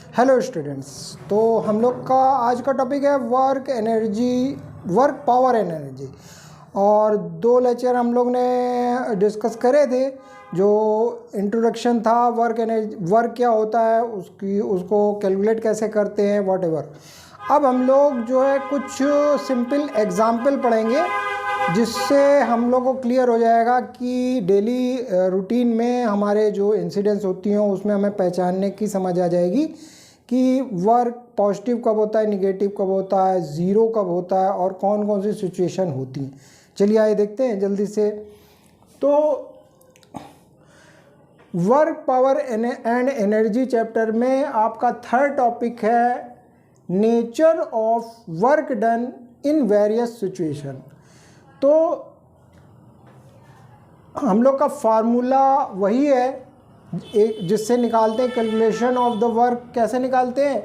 Hello students. तो हम लोग का आज का टॉपिक है वर्क पावर एनर्जी और 2 लेक्चर हम लोग ने डिस्कस करे थे। जो इंट्रोडक्शन था वर्क क्या होता है, उसको कैलकुलेट कैसे करते हैं, व्हाटएवर। अब हम लोग जो है कुछ सिंपल एग्जाम्पल पढ़ेंगे जिससे हम लोग को क्लियर हो जाएगा कि डेली रूटीन में हमारे जो इंसिडेंट्स होती हैं उसमें हमें पहचानने की समझ आ जाएगी कि वर्क पॉजिटिव कब होता है, निगेटिव कब होता है, ज़ीरो कब होता है और कौन कौन सी सिचुएशन होती हैं। चलिए आइए देखते हैं जल्दी से। तो work power and energy chapter में आपका थर्ड टॉपिक है nature of work done in various situation. तो हम लोग का फार्मूला वही है एक जिससे निकालते हैं कैलकुलेशन ऑफ द वर्क। कैसे निकालते हैं?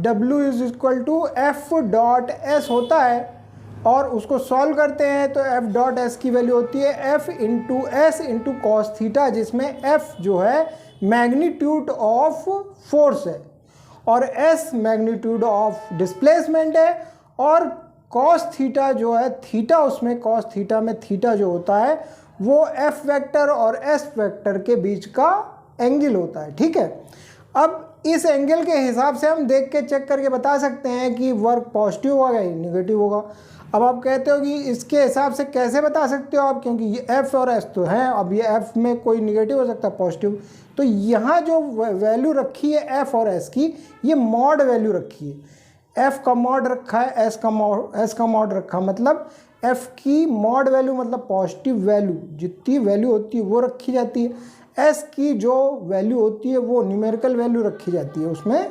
W is equal to F dot S होता है और उसको सॉल्व करते हैं तो एफ डॉट एस की वैल्यू होती है F into S into cos theta, जिसमें एफ जो है मैग्नीट्यूड ऑफ फोर्स है और एस मैग्नीट्यूड ऑफ डिस्प्लेसमेंट है और कॉस थीटा जो है थीटा, उसमें कॉस थीटा में थीटा जो होता है वो एफ वेक्टर और एस वेक्टर के बीच का एंगल होता है। ठीक है, अब इस एंगल के हिसाब से हम देख के चेक करके बता सकते हैं कि वर्क पॉजिटिव होगा या निगेटिव होगा। अब आप कहते हो कि इसके हिसाब से कैसे बता सकते हो आप, क्योंकि ये एफ और एस तो हैं, अब ये एफ में कोई निगेटिव हो सकता है पॉजिटिव, तो यहाँ जो वैल्यू रखी है एफ और एस की, ये मॉड वैल्यू रखी है। एफ का मॉड रखा है, एस का मॉड रखा, मतलब एफ की मॉड वैल्यू मतलब पॉजिटिव वैल्यू, जितनी वैल्यू होती है वो रखी जाती है। एस की जो वैल्यू होती है वो न्यूमेरिकल वैल्यू रखी जाती है, उसमें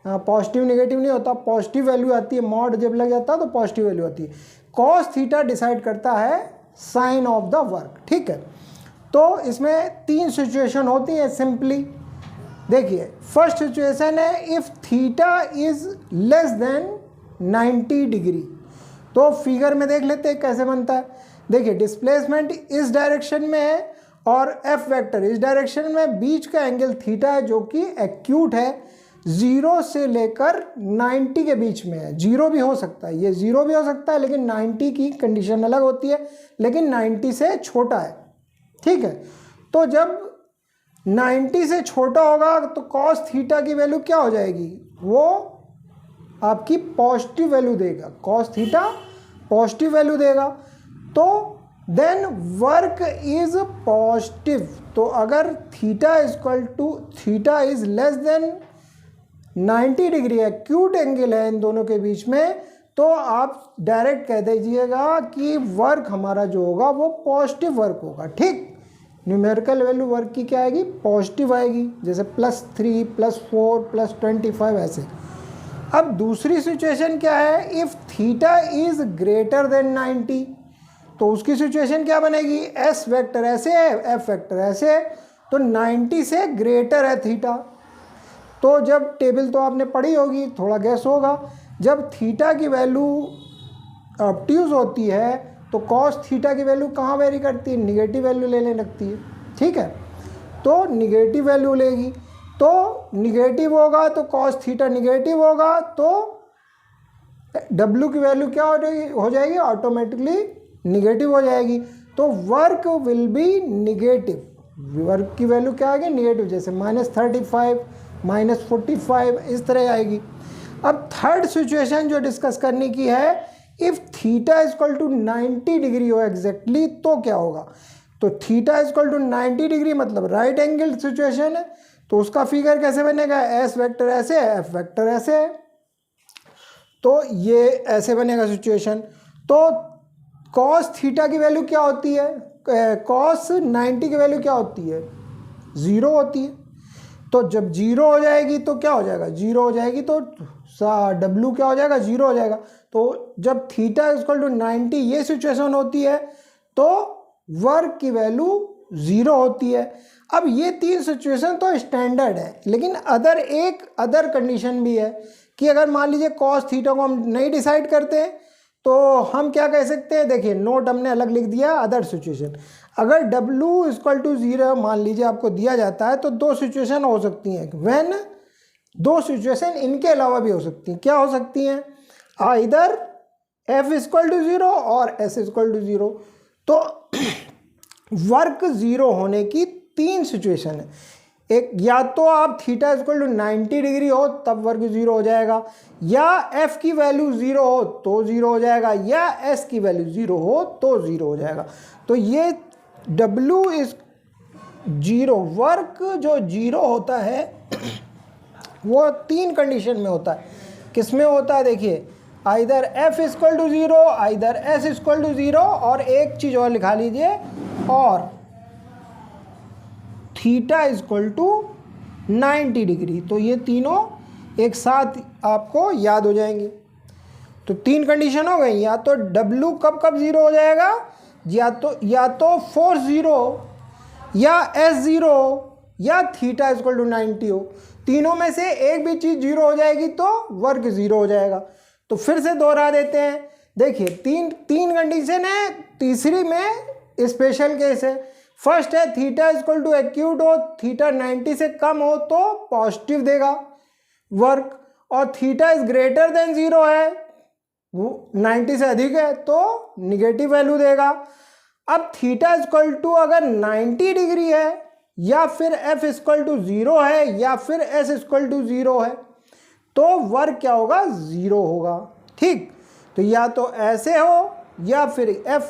पॉजिटिव निगेटिव नहीं होता, पॉजिटिव वैल्यू आती है। मॉड जब लग जाता है तो पॉजिटिव वैल्यू आती है। कॉस थीटा डिसाइड करता है साइन ऑफ द वर्क। ठीक है, तो इसमें 3 सिचुएशन होती हैं सिंपली। देखिए, फर्स्ट सिचुएशन है if theta is less than 90 degree. तो फिगर में देख लेते हैं कैसे बनता है। देखिए, डिस्प्लेसमेंट इस डायरेक्शन में है और एफ वेक्टर इस डायरेक्शन में, बीच का एंगल थीटा है जो कि एक्यूट है, 0 से लेकर 90 के बीच में है। 0 भी हो सकता है, ये 0 भी हो सकता है, लेकिन 90 की कंडीशन अलग होती है, लेकिन 90 से छोटा है। ठीक है, तो जब 90 से छोटा होगा तो कॉस थीटा की वैल्यू क्या हो जाएगी, वो आपकी पॉजिटिव वैल्यू देगा। कॉस थीटा पॉजिटिव वैल्यू देगा, तो देन वर्क इज पॉजिटिव। तो अगर theta is less than 90 degree, acute angle है इन दोनों के बीच में, तो आप डायरेक्ट कह दीजिएगा कि वर्क हमारा जो होगा वो पॉजिटिव वर्क होगा। ठीक, न्यूमेरिकल वैल्यू वर्क की क्या आएगी, पॉजिटिव आएगी, जैसे +3 +4 +25 ऐसे। अब दूसरी सिचुएशन क्या है, if theta is greater then 90, तो उसकी सिचुएशन क्या बनेगी, एस वेक्टर ऐसे है, एफ वेक्टर ऐसे है, तो 90 से ग्रेटर है थीटा। तो जब टेबल तो आपने पढ़ी होगी, थोड़ा गैस होगा, जब थीटा की वैल्यू ऑब्ट्यूज होती है तो कॉस थीटा की वैल्यू कहाँ वेरी करती है, निगेटिव वैल्यू लेने लगती है। ठीक है, तो निगेटिव वैल्यू लेगी, तो निगेटिव होगा तो कॉस थीटा निगेटिव होगा, तो W की वैल्यू क्या हो जाएगी, ऑटोमेटिकली निगेटिव हो जाएगी। तो work will be negative, work की वैल्यू क्या आएगी, निगेटिव, जैसे -35 -45 इस तरह आएगी। अब थर्ड सिचुएशन जो डिस्कस करने की है, if theta equal to 90 degree हो एग्जैक्टली, तो क्या होगा, तो थीटा इक्वल टू 90 डिग्री मतलब राइट एंगल सिचुएशन है, तो उसका फिगर कैसे बनेगा, एस वेक्टर ऐसे है, एफ वेक्टर ऐसे है, तो ये ऐसे बनेगा सिचुएशन। तो कॉस थीटा की वैल्यू क्या होती है, कॉस 90 की वैल्यू क्या होती है, 0 होती है। तो जब 0 हो जाएगी तो क्या हो जाएगा, 0 हो जाएगी तो W क्या हो जाएगा, 0 हो जाएगा। तो जब थीटा इक्वल टू 90 ये सिचुएशन होती है तो वर्क की वैल्यू 0 होती है। अब ये 3 सिचुएशन तो स्टैंडर्ड है, लेकिन अदर कंडीशन भी है कि अगर मान लीजिए कॉस थीटा को हम नहीं डिसाइड करते हैं तो हम क्या कह सकते हैं, देखिए नोट हमने अलग लिख दिया, अदर सिचुएशन। अगर W = 0 मान लीजिए आपको दिया जाता है तो 2 सिचुएशन हो सकती हैं, व्हेन दो सिचुएशन इनके अलावा भी हो सकती हैं। क्या हो सकती हैं? आइदर f इक्वल टू 0 और s इक्वल टू 0। तो वर्क 0 होने की तीन सिचुएशन है। एक, या तो आप थीटा इक्वल टू 90 डिग्री हो तब वर्क 0 हो जाएगा, या f की वैल्यू 0 हो तो 0 हो जाएगा, या s की वैल्यू 0 हो तो 0 हो जाएगा। तो ये w इज 0, वर्क जो 0 होता है वो तीन कंडीशन में होता है। किस में होता है? देखिए, either f equal to 0, either s equal to 0, और एक चीज़ और लिखा लीजिए, और थीटा इक्वल टू 90 डिग्री। तो ये तीनों एक साथ आपको याद हो जाएंगे। तो तीन कंडीशन हो गई, या तो w कब कब 0 हो जाएगा, या तो फोर्स 0, या s 0, या थीटा इक्वल टू 90 हो। तीनों में से एक भी चीज़ 0 हो जाएगी तो वर्क 0 हो जाएगा। तो फिर से दोहरा देते हैं। देखिए, तीन कंडीशन है, तीसरी में स्पेशल केस है। फर्स्ट है थीटा इक्वल टू एक्यूट हो, थीटा 90 से कम हो तो पॉजिटिव देगा वर्क, और थीटा इज ग्रेटर देन 0 है, वो 90 से अधिक है तो निगेटिव वैल्यू देगा। अब थीटा इक्वल टू अगर 90 डिग्री है, या फिर f इक्वल टू 0 है, या फिर s इक्वल टू 0 है, तो वर्क क्या होगा? 0 होगा। ठीक, तो या तो ऐसे हो, या फिर f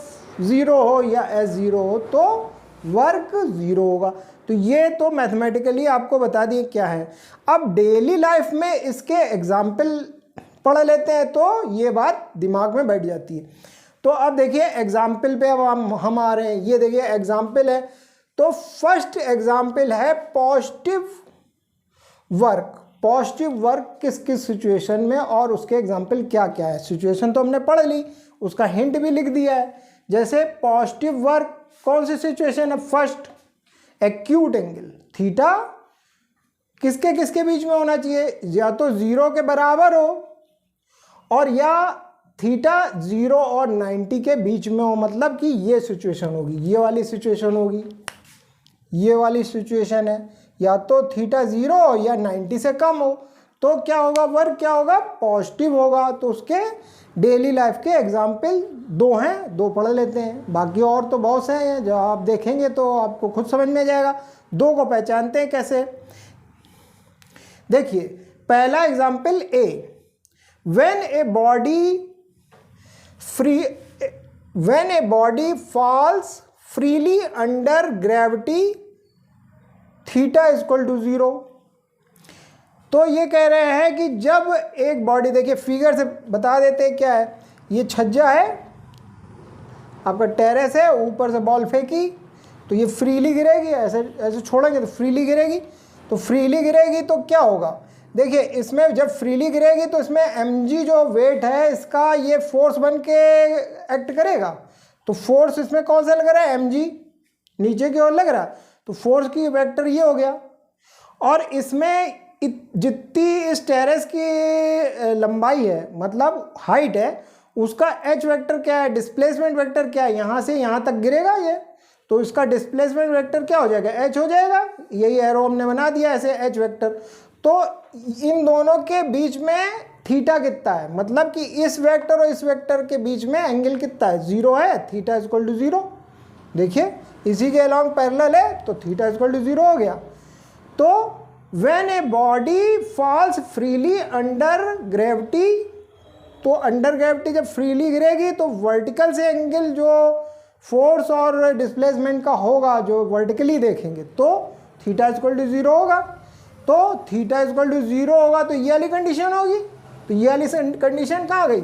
0 हो, या s 0 हो तो वर्क 0 होगा। तो ये तो मैथमेटिकली आपको बता दिए क्या है। अब डेली लाइफ में इसके एग्जाम्पल पढ़ लेते हैं तो ये बात दिमाग में बैठ जाती है। तो अब देखिए एग्जाम्पल पे अब हम आ रहे हैं। ये देखिए एग्जाम्पल है। तो फर्स्ट एग्जाम्पल है पॉजिटिव वर्क। पॉजिटिव वर्क किस किस सिचुएशन में, और उसके एग्जाम्पल क्या क्या है। सिचुएशन तो हमने पढ़ ली, उसका हिंट भी लिख दिया है। जैसे पॉजिटिव वर्क कौन सी सिचुएशन है? फर्स्ट, एक्यूट एंगल थीटा किसके किसके बीच में होना चाहिए? या तो 0 के बराबर हो, और या थीटा 0 और 90 के बीच में हो। मतलब कि ये सिचुएशन होगी, ये वाली सिचुएशन होगी, ये वाली सिचुएशन है। या तो थीटा 0 हो या 90 से कम हो, तो क्या होगा? वर्क क्या होगा? पॉजिटिव होगा। तो उसके डेली लाइफ के एग्जाम्पल दो हैं, दो पढ़ लेते हैं। बाकी और तो बहुत से हैं, जो आप देखेंगे तो आपको खुद समझ में आ जाएगा। दो को पहचानते हैं कैसे? देखिए, पहला example A, when a body falls freely under gravity theta equal to 0। तो ये कह रहे हैं कि जब एक बॉडी, देखिए फिगर से बता देते हैं क्या है। ये छज्जा है, आपका टेरेस है, ऊपर से बॉल फेंकी तो ये फ्रीली गिरेगी, ऐसे ऐसे छोड़ेंगे तो फ्रीली गिरेगी। तो फ्रीली गिरेगी तो क्या होगा? देखिए, इसमें जब फ्रीली गिरेगी तो इसमें mg जो वेट है इसका, ये फोर्स बन के एक्ट करेगा। तो फोर्स इसमें कौन सा लग रहा है? mg नीचे की ओर लग रहा है, तो फोर्स की वेक्टर ये हो गया। और इसमें जितनी इस टेरेस की लंबाई है, मतलब हाइट है, उसका h वेक्टर क्या है? डिस्प्लेसमेंट वेक्टर क्या है? यहाँ से यहाँ तक गिरेगा ये, तो इसका डिस्प्लेसमेंट वेक्टर क्या हो जाएगा? h हो जाएगा। यही एरो हमने बना दिया ऐसे h वेक्टर। तो इन दोनों के बीच में थीटा कितना है? मतलब कि इस वेक्टर और इस वेक्टर के बीच में एंगल कितना है? 0 है। Theta equal to 0। देखिए, इसी के अलॉन्ग पैरेलल है तो थीटा इक्वल टू 0 हो गया। तो when a body falls freely under gravity, तो अंडर ग्रेविटी जब फ्रीली गिरेगी तो वर्टिकल से एंगल जो फोर्स और डिस्प्लेसमेंट का होगा, जो वर्टिकली देखेंगे, तो थीटा इक्वल टू 0 होगा। तो थीटा इक्वल टू 0 होगा तो ये वाली कंडीशन होगी। तो ये वाली कंडीशन कहाँ गई?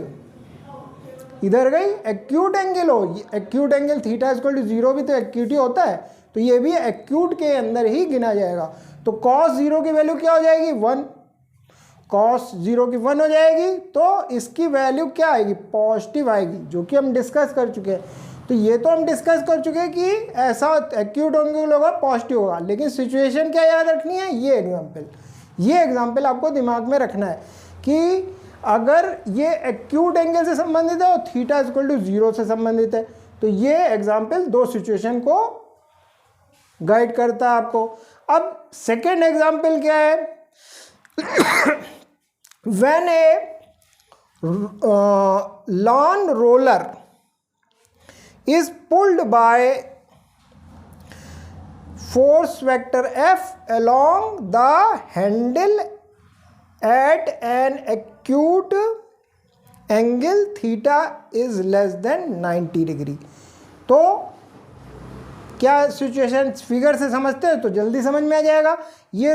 इधर गई। एक्यूट एंगल हो, acute angle theta equal to 0 भी तो एक्यूट ही होता है, तो ये भी एक्यूट के अंदर ही गिना जाएगा। तो cos 0 की वैल्यू क्या हो जाएगी? 1। cos 0 की 1 हो जाएगी, तो इसकी वैल्यू क्या आएगी? पॉजिटिव आएगी, जो कि हम डिस्कस कर चुके हैं। तो ये तो हम डिस्कस कर चुके हैं कि ऐसा एक्यूट एंगल होगा, पॉजिटिव होगा, लेकिन सिचुएशन क्या याद रखनी है? ये एग्जाम्पल आपको दिमाग में रखना है कि अगर ये एक्यूट एंगल से संबंधित है और थीटा इक्वल टू 0 से संबंधित है, तो ये एग्जाम्पल दो सिचुएशन को गाइड करता है आपको। अब सेकेंड एग्जाम्पल क्या है? when a lawn roller is pulled by force vector F along the handle at an acute angle theta is less than 90 degree. तो क्या सिचुएशन फिगर से समझते हैं तो जल्दी समझ में आ जाएगा। ये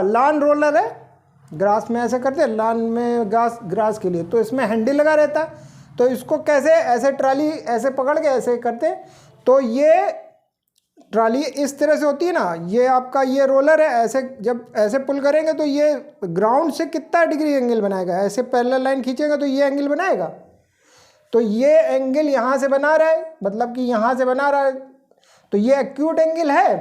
लान रोलर है, ग्रास में ऐसे करते हैं, लान में ग्रास के लिए, तो इसमें हैंडल लगा रहता है। तो इसको कैसे, ऐसे ट्राली ऐसे पकड़ के ऐसे करते हैं, तो ये ट्राली इस तरह से होती है ना, ये आपका ये रोलर है, ऐसे जब ऐसे पुल करेंगे तो ये ग्राउंड से कितना डिग्री एंगल बनाएगा, ऐसे पैरेलल लाइन खींचेंगे तो ये एंगल बनाएगा। तो ये एंगल यहाँ से बना रहा है, मतलब कि यहाँ से बना रहा है, तो ये एक्यूट एंगल है।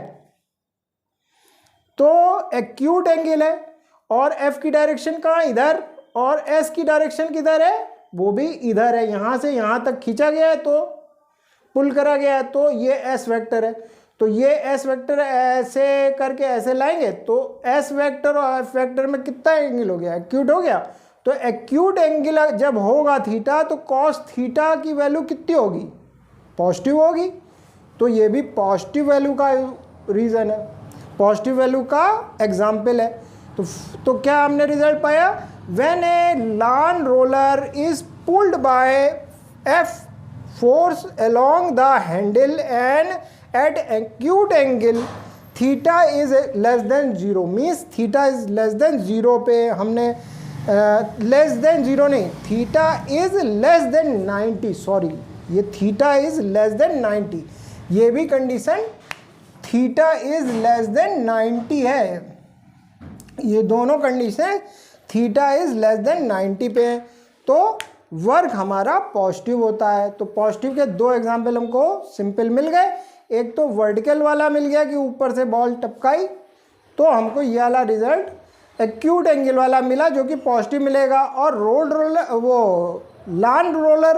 तो एक्यूट एंगल है और एफ की डायरेक्शन कहाँ, इधर, और एस की डायरेक्शन किधर है, वो भी इधर है। यहाँ से यहाँ तक खींचा गया है तो पुल करा गया है, तो ये एस वेक्टर है। तो ये एस वेक्टर ऐसे करके ऐसे लाएंगे तो एस वेक्टर और एफ वेक्टर में कितना एंगल हो गया, एक्यूट हो गया। तो एक्यूट एंगल जब होगा थीटा तो कॉस थीटा की वैल्यू कितनी होगी, पॉजिटिव होगी। तो ये भी पॉजिटिव वैल्यू का रीज़न है, पॉजिटिव वैल्यू का एग्जाम्पल है। तो क्या हमने रिजल्ट पाया, when a lawn roller is pulled by F force along the handle and at acute angle theta is less than 0, means theta is less than 0 पे हमने लेस देन 0 नहीं, theta is less than 90, sorry ये theta is less than 90, ये भी condition theta is less than 90 है। ये दोनों condition theta is less than 90 पे है तो वर्क हमारा पॉजिटिव होता है। तो पॉजिटिव के दो एग्जाम्पल हमको सिंपल मिल गए। एक तो वर्टिकल वाला मिल गया कि ऊपर से बॉल टपकाई, तो हमको ये वाला रिजल्ट एक्यूट एंगल वाला मिला जो कि पॉजिटिव मिलेगा। और रोलर वो लान रोलर,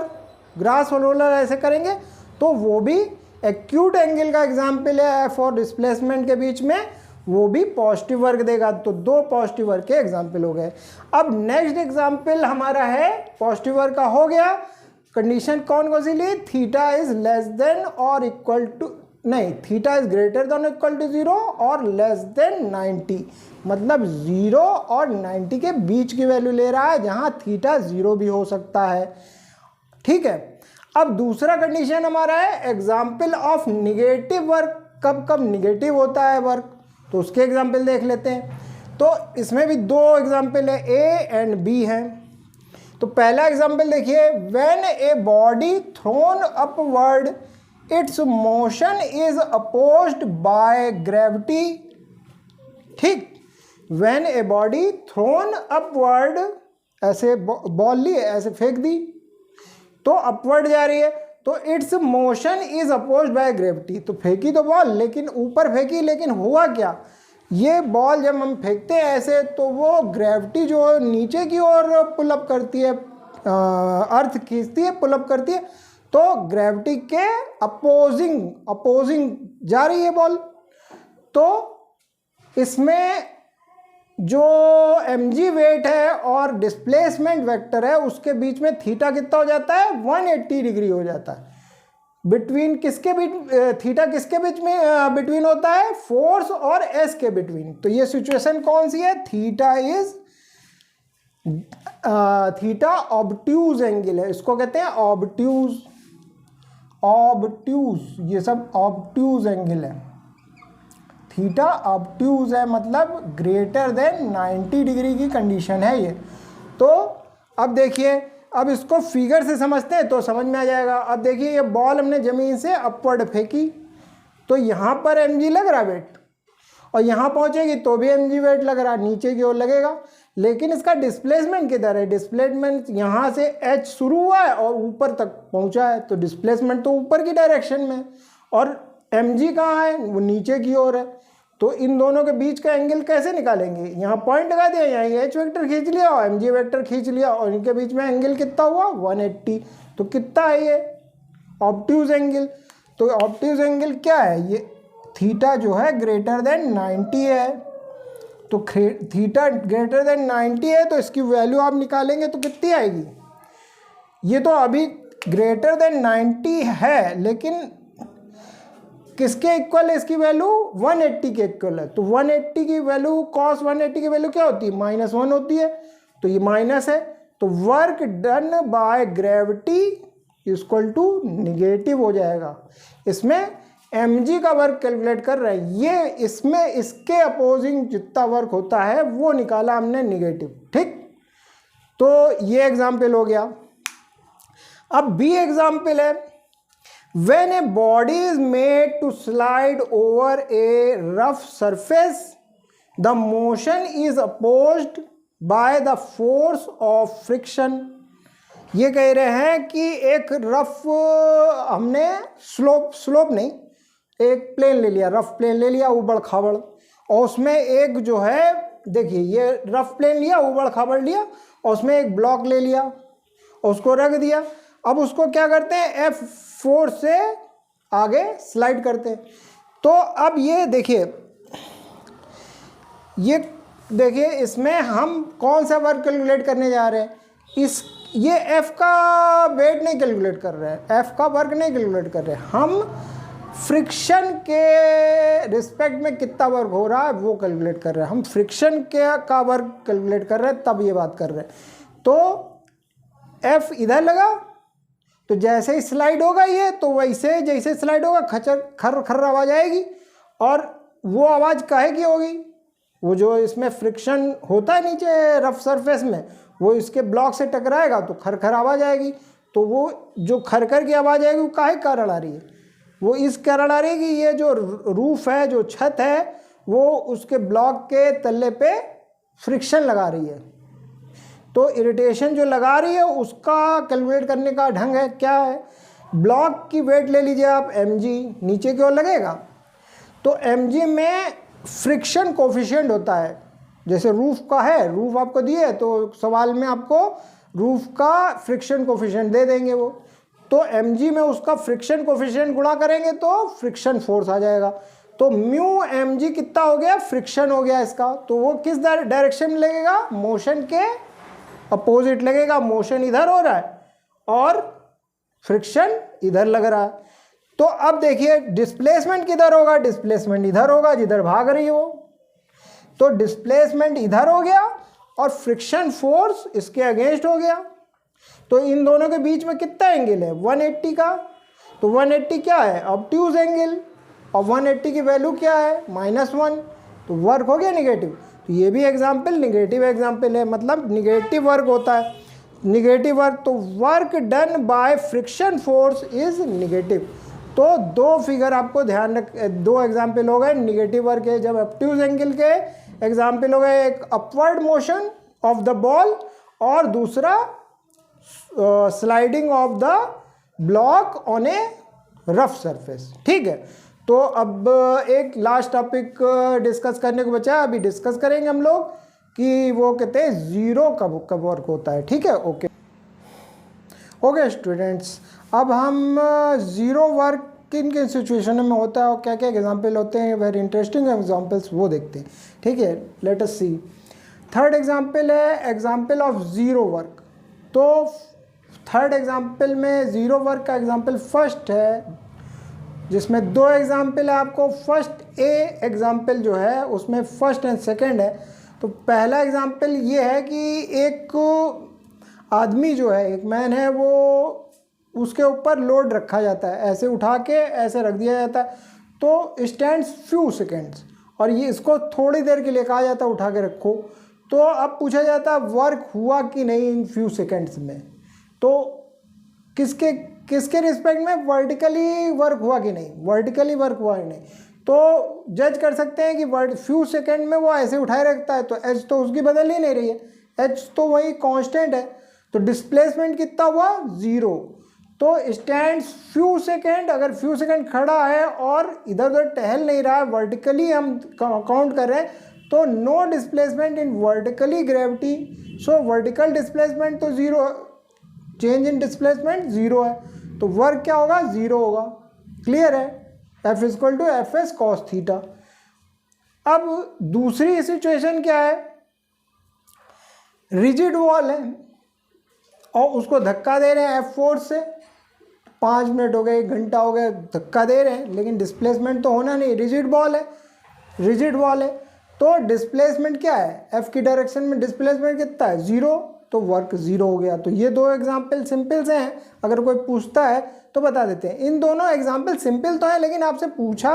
ग्रास रोलर ऐसे करेंगे तो वो भी एक्यूट एंगल का एग्जाम्पल है एफ और डिस्प्लेसमेंट के बीच में, वो भी पॉजिटिव वर्क देगा। तो दो पॉजिटिव वर्क के एग्जाम्पल हो गए। अब नेक्स्ट एग्जाम्पल हमारा है पॉजिटिव वर्क का हो गया। कंडीशन कौन सी ली, थीटा इज लेस देन और इक्वल टू, नहीं theta is greater than equal to 0 और लेस देन 90, मतलब 0 और 90 के बीच की वैल्यू ले रहा है, जहां थीटा 0 भी हो सकता है। ठीक है, अब दूसरा कंडीशन हमारा है एग्जाम्पल ऑफ निगेटिव वर्क। कब कब निगेटिव होता है वर्क, तो उसके एग्जाम्पल देख लेते हैं। तो इसमें भी दो एग्जाम्पल है, ए एंड बी हैं। तो पहला एग्जाम्पल देखिए, when a body thrown upward its motion is opposed by gravity. ठीक, when a body thrown upward, ऐसे बॉल ली ऐसे फेंक दी तो अपवर्ड जा रही है, तो its motion is opposed by gravity. तो फेंकी तो बॉल, लेकिन ऊपर फेंकी, लेकिन हुआ क्या, ये बॉल जब हम फेंकते हैं ऐसे तो वो ग्रेविटी जो नीचे की ओर पुल अप करती है, अर्थ खींचती है, पुल अप करती है, तो ग्रेविटी के अपोजिंग जा रही है बॉल। तो इसमें जो mg वेट है और डिस्प्लेसमेंट वेक्टर है उसके बीच में थीटा कितना हो जाता है, 180 डिग्री हो जाता है। बिटवीन किसके बीच, थीटा किसके बीच में बिटवीन होता है, फोर्स और एस के बिटवीन। तो ये सिचुएशन कौन सी है, थीटा ऑब्ट्यूज एंगल है, इसको कहते हैं ऑब्ट्यूज, ये सब ऑब्ट्यूज एंगल है। थीटा ऑब्ट्यूज है, मतलब ग्रेटर देन 90 डिग्री की कंडीशन है ये। तो अब देखिए, अब इसको फिगर से समझते हैं तो समझ में आ जाएगा। अब देखिए, ये बॉल हमने ज़मीन से अपवर्ड फेंकी तो यहाँ पर mg लग रहा वेट, और यहाँ पहुँचेगी तो भी mg वेट लग रहा, नीचे की ओर लगेगा। लेकिन इसका डिस्प्लेसमेंट किधर है, डिस्प्लेसमेंट यहाँ से h शुरू हुआ है और ऊपर तक पहुँचा है, तो डिस्प्लेसमेंट तो ऊपर की डायरेक्शन में, और mg कहाँ है, वो नीचे की ओर है। तो इन दोनों के बीच का एंगल कैसे निकालेंगे, यहाँ पॉइंट लगा दिया, यहाँ h वेक्टर खींच लिया और mg वेक्टर खींच लिया, और इनके बीच में एंगल कितना हुआ, 180। तो कितना है ये ऑब्ट्यूज एंगल। तो ऑब्ट्यूज एंगल क्या है, ये थीटा जो है ग्रेटर देन 90 है। तो थीटा ग्रेटर देन 90 है, तो इसकी वैल्यू आप निकालेंगे तो कितनी आएगी? ये तो अभी ग्रेटर देन 90 है, लेकिन किसके इक्वल है इसकी वैल्यू? 180 के इक्वल है। तो 180 की वैल्यू, cos 180 की वैल्यू क्या होती है? -1 होती है, तो ये माइनस है। तो work done by gravity equal to negative हो जाएगा। इसमें mg का वर्क कैलकुलेट कर रहे हैं, ये इसमें इसके अपोजिंग जितना वर्क होता है वो निकाला हमने निगेटिव। ठीक, तो ये एग्जाम्पल हो गया। अब बी एग्जाम्पल है, when a body is made to slide over a rough surface, the motion is opposed by the force of friction। ये कह रहे हैं कि एक रफ, हमने स्लोप नहीं, एक प्लेन ले लिया, रफ प्लेन ले लिया, उबड़ खाबड़, और उसमें एक जो है, देखिए ये रफ प्लेन लिया, उबड़ खाबड़ लिया, और उसमें एक ब्लॉक ले लिया और उसको रख दिया। अब उसको क्या करते हैं? F4 से आगे स्लाइड करते हैं। तो अब ये देखिए इसमें हम कौन सा वर्क कैलकुलेट करने जा रहे हैं? ये F का वेट नहीं कैलकुलेट कर रहे हैं, F का वर्क नहीं कैलकुलेट कर रहे हैं, हम फ्रिक्शन के रिस्पेक्ट में कितना वर्क हो रहा है वो कैलकुलेट कर रहे हैं। हम फ्रिक्शन का वर्क कैलकुलेट कर रहे हैं, तब ये बात कर रहे हैं। तो F इधर लगा, तो जैसे ही स्लाइड होगा ये, तो वैसे जैसे स्लाइड होगा खर खर आवाज़ आएगी, और वो आवाज़ काहे की होगी? वो जो इसमें फ्रिक्शन होता है नीचे रफ सरफेस में, वो इसके ब्लॉक से टकराएगा तो खर खर आवाज़ आएगी। तो वो जो खरखर की आवाज़ आएगी वो काहे कारण आ रही है? वो इस कारण आ रही है कि ये जो रूफ है, जो छत है, वो उसके ब्लॉक के तल्ले पे फ्रिक्शन लगा रही है। तो इरिटेशन जो लगा रही है उसका कैलकुलेट करने का ढंग है क्या है? ब्लॉक की वेट ले लीजिए आप, mg नीचे की ओर लगेगा, तो mg में फ्रिक्शन कोफिशिएंट होता है। जैसे रूफ का है, रूफ आपको दिए तो सवाल में आपको रूफ का फ्रिक्शन कोफिशिएंट दे देंगे वो, तो mg में उसका फ्रिक्शन कोफिशिएंट गुणा करेंगे तो फ्रिक्शन फोर्स आ जाएगा। तो म्यू mg कितना हो गया? फ्रिक्शन हो गया इसका। तो वो किस डायरेक्शन में लगेगा? मोशन के अपोजिट लगेगा। मोशन इधर हो रहा है और फ्रिक्शन इधर लग रहा है। तो अब देखिए डिस्प्लेसमेंट किधर होगा? डिस्प्लेसमेंट इधर होगा जिधर भाग रही है वो। तो डिस्प्लेसमेंट इधर हो गया और फ्रिक्शन फोर्स इसके अगेंस्ट हो गया। तो इन दोनों के बीच में कितना एंगल है? 180 का। तो 180 क्या है? ऑब्ट्यूज एंगल, और 180 की वैल्यू क्या है? -1। तो वर्क हो गया निगेटिव। तो ये भी एग्जाम्पल निगेटिव एग्जाम्पल है, मतलब निगेटिव वर्क होता है। निगेटिव वर्क, तो work done by friction force is negative. तो दो फिगर आपको ध्यान रख, दो एग्जाम्पल हो गए निगेटिव वर्क के। जब ऑब्ट्यूज एंगल के एग्जाम्पल हो गए, एक upward motion of the ball और दूसरा sliding of the block on A rough surface. ठीक है, तो अब एक लास्ट टॉपिक डिस्कस करने को बचा है, अभी डिस्कस करेंगे हम लोग कि वो कहते हैं ज़ीरो कब वर्क होता है। ठीक है, ओके स्टूडेंट्स, अब हम ज़ीरो वर्क किन किन सिचुएशन में होता है और क्या क्या एग्जाम्पल होते हैं, वेरी इंटरेस्टिंग एग्जाम्पल्स, वो देखते हैं। ठीक है, लेट अस सी। थर्ड एग्जाम्पल है एग्जाम्पल ऑफ ज़ीरो वर्क। तो थर्ड एग्जाम्पल में ज़ीरो वर्क का एग्जाम्पल फर्स्ट है, जिसमें दो एग्जाम्पल है आपको। फर्स्ट ए एग्जाम्पल जो है उसमें फर्स्ट एंड सेकंड है। तो पहला एग्जाम्पल ये है कि एक आदमी जो है, एक मैन है, वो उसके ऊपर लोड रखा जाता है, ऐसे उठा के ऐसे रख दिया जाता है, तो स्टैंड्स फ्यू सेकेंड्स, और ये इसको थोड़ी देर के लिए कहा जाता है उठा के रखो। तो अब पूछा जाता है वर्क हुआ कि नहीं इन फ्यू सेकेंड्स में। तो किसके रिस्पेक्ट में? वर्टिकली वर्क हुआ कि नहीं, वर्टिकली वर्क हुआ कि नहीं। तो जज कर सकते हैं कि फ्यू सेकेंड में वो ऐसे उठाए रखता है, तो एच तो उसकी बदल ही नहीं रही है, एच तो वही कांस्टेंट है। तो डिस्प्लेसमेंट कितना हुआ? 0। तो स्टैंड्स फ्यू सेकेंड, अगर फ्यू सेकेंड खड़ा है और इधर उधर टहल नहीं रहा है, वर्टिकली हम काउंट कर रहे हैं, तो no displacement in vertically gravity. So vertical displacement तो 0, चेंज इन डिस्प्लेसमेंट 0 है, तो वर्क क्या होगा? 0 होगा। क्लियर है? F = Fs cos theta. अब दूसरी सिचुएशन क्या है, रिजिड वॉल है और उसको धक्का दे रहे हैं एफ फोर्स से, 5 मिनट हो गए, 1 घंटा हो गया, धक्का दे रहे हैं, लेकिन डिस्प्लेसमेंट तो होना नहीं, रिजिड वॉल है तो डिस्प्लेसमेंट क्या है, एफ की डायरेक्शन में डिस्प्लेसमेंट कितना है, 0, तो वर्क 0 हो गया। तो ये 2 एग्जाम्पल सिंपल से हैं, अगर कोई पूछता है तो बता देते हैं। इन दोनों एग्जाम्पल सिंपल तो हैं, लेकिन आपसे पूछा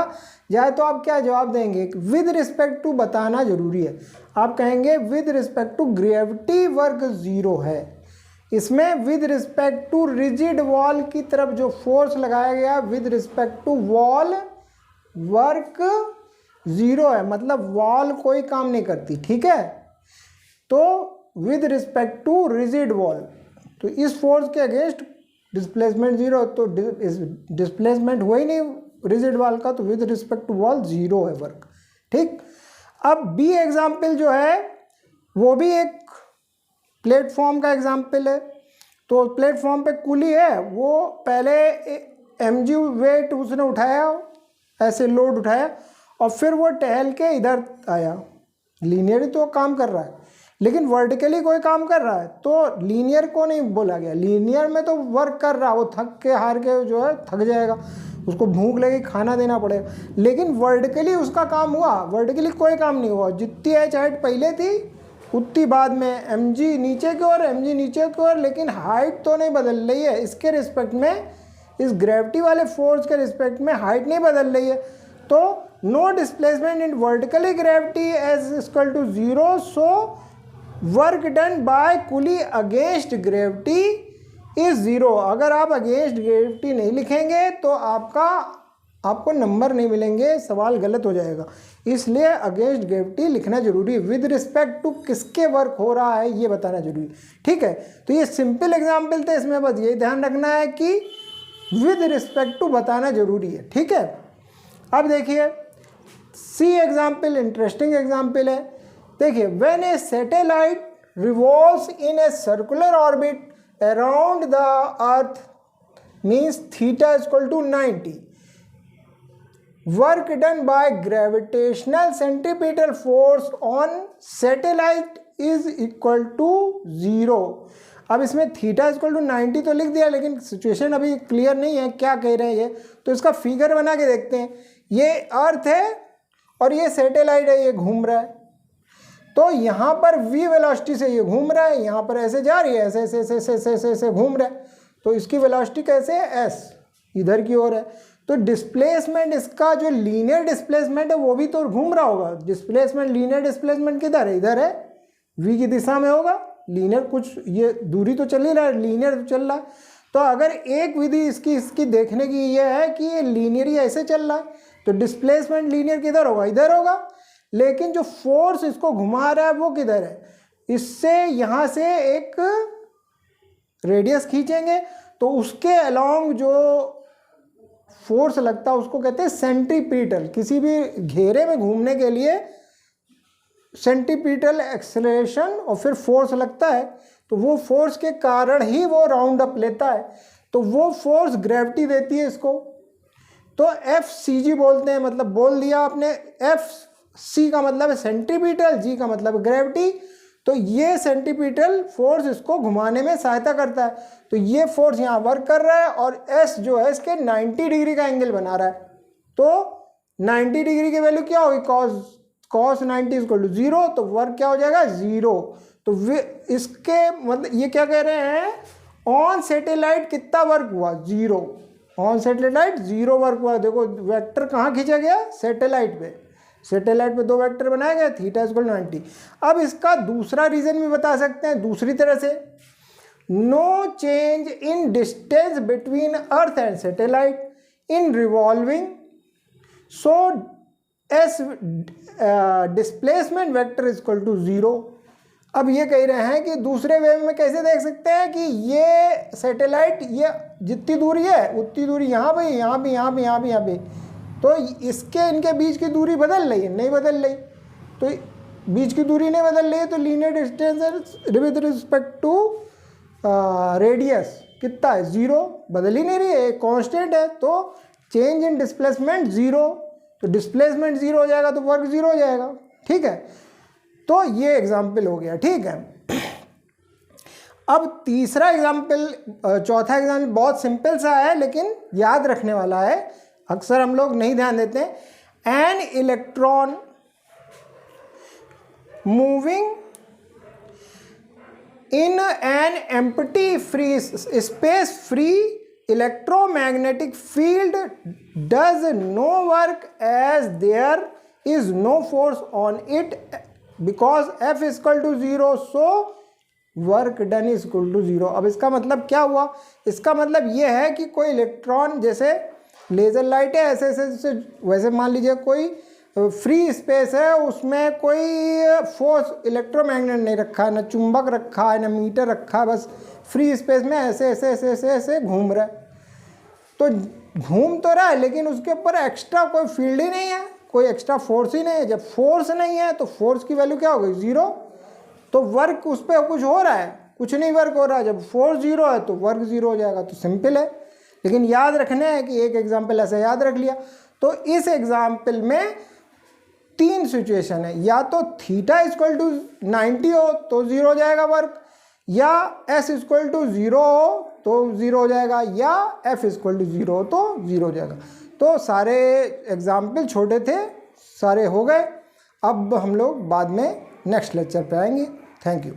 जाए तो आप क्या जवाब देंगे, विद रिस्पेक्ट टू बताना जरूरी है। आप कहेंगे with respect to gravity work 0 है। इसमें with respect to rigid wall की तरफ जो फोर्स लगाया गया with respect to wall work 0 है, मतलब वॉल कोई काम नहीं करती, ठीक है। तो with respect to rigid wall, तो इस फोर्स के अगेंस्ट डिस्प्लेसमेंट 0, तो डिस्प्लेसमेंट हुआ ही नहीं रिजिड वॉल का, तो विद रिस्पेक्ट टू वॉल 0 है वर्क, ठीक। अब बी एग्जाम्पल जो है वो भी एक प्लेटफॉर्म का एग्जाम्पल है। तो प्लेटफॉर्म पे कुली है, वो पहले mg वेट उसने उठाया, ऐसे लोड उठाया और फिर वो टहल के इधर आया, लीनियर तो काम कर रहा है लेकिन वर्टिकली कोई काम कर रहा है, तो लीनियर को नहीं बोला गया। लीनियर में तो वर्क कर रहा है, वो थक के हार के जो है थक जाएगा, उसको भूख लगी, खाना देना पड़ेगा, लेकिन वर्टिकली उसका काम हुआ, वर्टिकली कोई काम नहीं हुआ। जितनी एच हाइट पहले थी उतनी बाद में mg नीचे की ओर, mg नीचे की ओर, लेकिन हाइट तो नहीं बदल रही है। इसके रिस्पेक्ट में, इस ग्रेविटी वाले फोर्स के रिस्पेक्ट में हाइट नहीं बदल रही है, तो no displacement in vertically gravity as equal to 0, so work done by coolie against gravity is 0। अगर आप अगेंस्ट ग्रेविटी नहीं लिखेंगे तो आपको नंबर नहीं मिलेंगे, सवाल गलत हो जाएगा, इसलिए अगेंस्ट ग्रेविटी लिखना जरूरी है। विद रिस्पेक्ट टू किसके वर्क हो रहा है ये बताना जरूरी है, ठीक है। तो ये सिंपल एग्जाम्पल थे, इसमें बस यही ध्यान रखना है कि विद रिस्पेक्ट टू बताना जरूरी है, ठीक है। अब देखिए सी एग्जाम्पल, इंटरेस्टिंग एग्जाम्पल है। देखिए, when a satellite revolves in a circular orbit around the earth means theta equal to 90, work done by gravitational centripetal force on satellite is equal to 0। अब इसमें थीटा इक्वल टू 90 तो लिख दिया, लेकिन situation अभी clear नहीं है क्या कह रहे हैं ये, तो इसका फिगर बना के देखते हैं। ये अर्थ है और ये सैटेलाइट है, ये घूम रहा है, तो यहाँ पर v वेलोसिटी से ये घूम रहा है, यहाँ पर ऐसे जा रही है, ऐसे ऐसे ऐसे ऐसे ऐसे ऐसे घूम रहा है, तो इसकी वेलोसिटी कैसे है, s इधर की ओर है। तो डिस्प्लेसमेंट, इसका जो लीनियर डिस्प्लेसमेंट है वो भी तो घूम रहा होगा। डिस्प्लेसमेंट, लीनियर डिस्प्लेसमेंट किधर है, इधर है, v की दिशा में होगा। लीनियर कुछ ये दूरी तो चल ही रहा है, लीनियर तो चल रहा है। तो अगर एक विधि इसकी देखने की ये है कि ये लीनियर ही ऐसे चल रहा है, तो डिस्प्लेसमेंट लीनियर किधर होगा, इधर होगा, लेकिन जो फोर्स इसको घुमा रहा है वो किधर है, इससे यहाँ से एक रेडियस खींचेंगे तो उसके अलोंग जो फोर्स लगता है उसको कहते हैं सेंट्रीपिटल। किसी भी घेरे में घूमने के लिए सेंट्रीपिटल एक्सेलरेशन और फिर फोर्स लगता है, तो वो फोर्स के कारण ही वो राउंड अप लेता है, तो वो फोर्स ग्रेविटी देती है इसको। तो FCG बोलते हैं, मतलब बोल दिया आपने, FC का मतलब है सेंट्रीपिटल, G का मतलब है ग्रेविटी। तो ये सेंट्रीपिटल फोर्स इसको घुमाने में सहायता करता है, तो ये फोर्स यहाँ वर्क कर रहा है और S जो है इसके 90 डिग्री का एंगल बना रहा है। तो 90 डिग्री की वैल्यू क्या होगी, cos 90 इक्वल टू 0, तो वर्क क्या हो जाएगा 0। तो इसके मतलब ये क्या कह रहे हैं, ऑन सैटेलाइट कितना वर्क हुआ, 0। ऑन सैटेलाइट 0 वर्क हुआ। देखो वेक्टर कहाँ खींचा गया, सैटेलाइट पे, सैटेलाइट पे 2 वेक्टर बनाए गए, थीटा इक्वल 90। अब इसका दूसरा रीजन भी बता सकते हैं दूसरी तरह से, no change in distance between earth and satellite in revolving, so S displacement vector equal to 0। अब ये कह रहे हैं कि दूसरे वे में कैसे देख सकते हैं कि ये सैटेलाइट, ये जितनी दूरी है उतनी दूरी यहाँ पे, यहाँ पे, यहाँ पे, यहाँ पे, यहाँ पे, तो इसके इनके बीच की दूरी बदल रही है, नहीं बदल रही, तो बीच की दूरी नहीं बदल रही है, तो linear distance with respect to radius कितना है, 0, बदल ही नहीं रही है, कांस्टेंट है, तो चेंज इन डिस्प्लेसमेंट 0। तो डिस्प्लेसमेंट जीरो हो जाएगा तो वर्क जीरो हो जाएगा। ठीक है, तो ये एग्जाम्पल हो गया। ठीक है, अब तीसरा एग्जाम्पल, चौथा एग्जाम्पल बहुत सिंपल सा है लेकिन याद रखने वाला है, अक्सर हम लोग नहीं ध्यान देते हैं। An electron moving in an empty free space free electromagnetic field does no work as there is no force on it because F is equal to 0, so work done is equal to 0। अब इसका मतलब क्या हुआ? इसका मतलब ये है कि कोई इलेक्ट्रॉन, जैसे लेज़र लाइट है ऐसे ऐसे, वैसे मान लीजिए कोई फ्री स्पेस है, उसमें कोई फोर्स इलेक्ट्रोमैग्नेट नहीं रखा है, ना चुंबक रखा है, ना मीटर रखा है, बस फ्री स्पेस में ऐसे ऐसे ऐसे ऐसे ऐसे घूम रहा है। तो घूम तो रहा है लेकिन उसके ऊपर एक्स्ट्रा कोई फील्ड ही नहीं है, कोई एक्स्ट्रा फोर्स ही नहीं है। जब फोर्स नहीं है तो फोर्स की वैल्यू क्या हो गई? जीरो। तो वर्क उस पर कुछ हो रहा है? कुछ नहीं वर्क हो रहा है। जब फोर्स जीरो है तो वर्क जीरो हो जाएगा। तो सिंपल है, लेकिन याद रखना है कि एक एग्जाम्पल ऐसा याद रख लिया। तो इस एग्जाम्पल में तीन सिचुएशन है, या तो थीटा इक्वल टू 90 हो तो जीरो हो जाएगा वर्क, या एस इक्वल टू 0 हो तो जीरो हो जाएगा, या एफ इक्वल टू 0 हो तो जीरो हो जाएगा। तो सारे एग्जाम्पल छोटे थे, सारे हो गए। अब हम लोग बाद में नेक्स्ट लेक्चर पे आएंगे। Thank you.